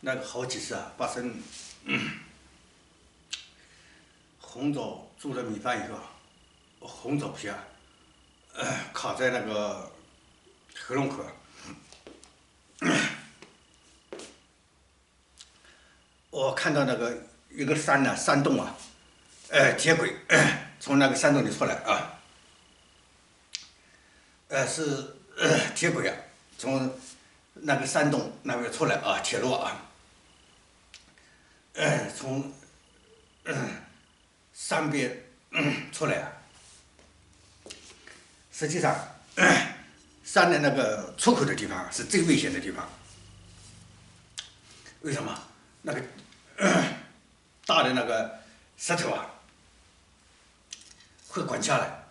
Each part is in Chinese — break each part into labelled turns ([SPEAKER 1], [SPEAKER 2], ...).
[SPEAKER 1] 那个好几次啊，发生红枣煮了米饭以后，红枣皮啊，卡在那个喉咙口，我看到那个一个山洞啊，铁轨从那个山洞里出来啊，是铁轨啊，从那个山洞那边出来啊，铁路啊，从山边出来啊。实际上，山的那个出口的地方是最危险的地方。为什么？那个大的那个石头啊，会滚下来，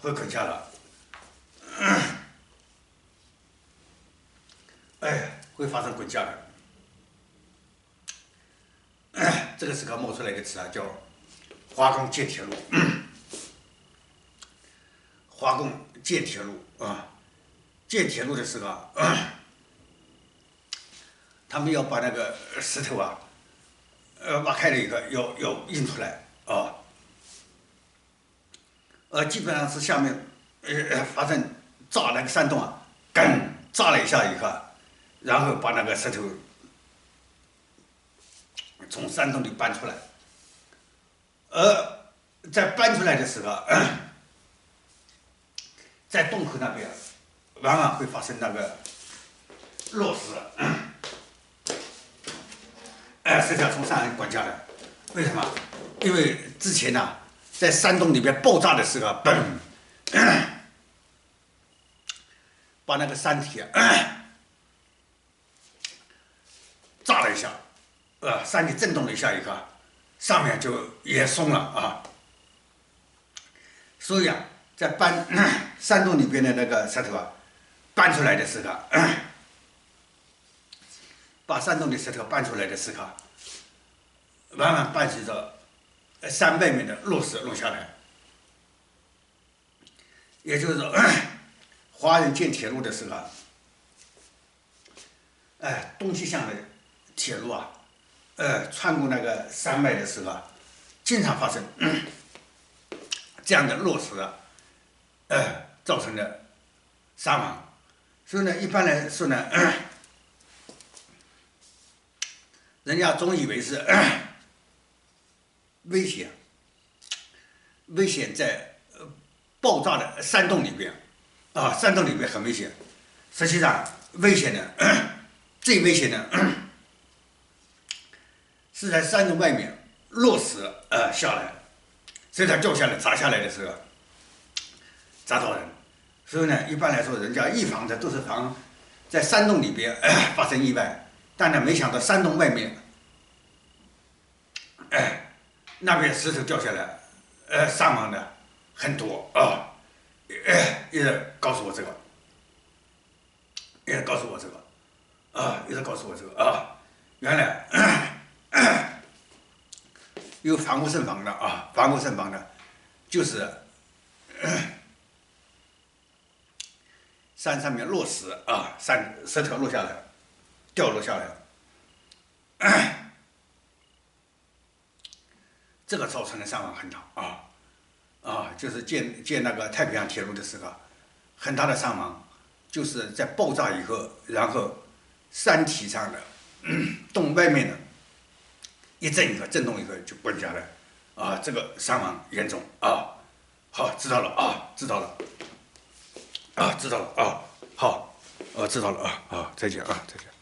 [SPEAKER 1] 会滚下来，会发生滚下来。这个时候冒出来一个词啊，叫华工建铁路。华工建铁路啊，建铁路的时候啊，他们要把那个石头啊，挖开了以后要运出来啊，基本上是下面发生炸那个山洞啊，炸了一下以后，然后把那个石头从山洞里搬出来，而在搬出来的时候，在洞口那边，往往会发生那个落石，石条从上面滚下来。为什么？因为之前呢、在山洞里边爆炸的时候，嘣，把那个山体炸了一下，山体震动了一下以后，上面就也松了啊。所以啊，在搬山洞里边的那个石头啊，搬出来的时候，把山洞的石头搬出来的时候，往往伴随着山外面的落石落下来。也就是说，华人建铁路的时候，东西向的铁路啊，穿过那个山脉的时候，经常发生这样的落石啊，造成的伤亡。所以呢，一般来说呢，人家总以为是危险在爆炸的山洞里边啊，山洞里边很危险。实际上，危险的最危险的是在山洞外面落石下来，所以它掉下来砸下来的时候砸到人。所以呢，一般来说，人家预防的都是防在山洞里边发生意外，但呢，没想到山洞外面，那边石头掉下来，伤亡的很多啊，一直告诉我这个，一直告诉我这个，一直告诉我这个啊，原来有防不胜防的啊，防不胜防的，就是山上面落石啊，石头落下来，掉落下来，这个造成的伤亡很大啊，就是建那个太平洋铁路的时候，很大的伤亡，就是在爆炸以后，然后山体上的洞外面的一震动以后就滚下来，这个伤亡严重啊。好，知道了啊，知道了。知道了啊，好，知道了啊，再见啊，再见。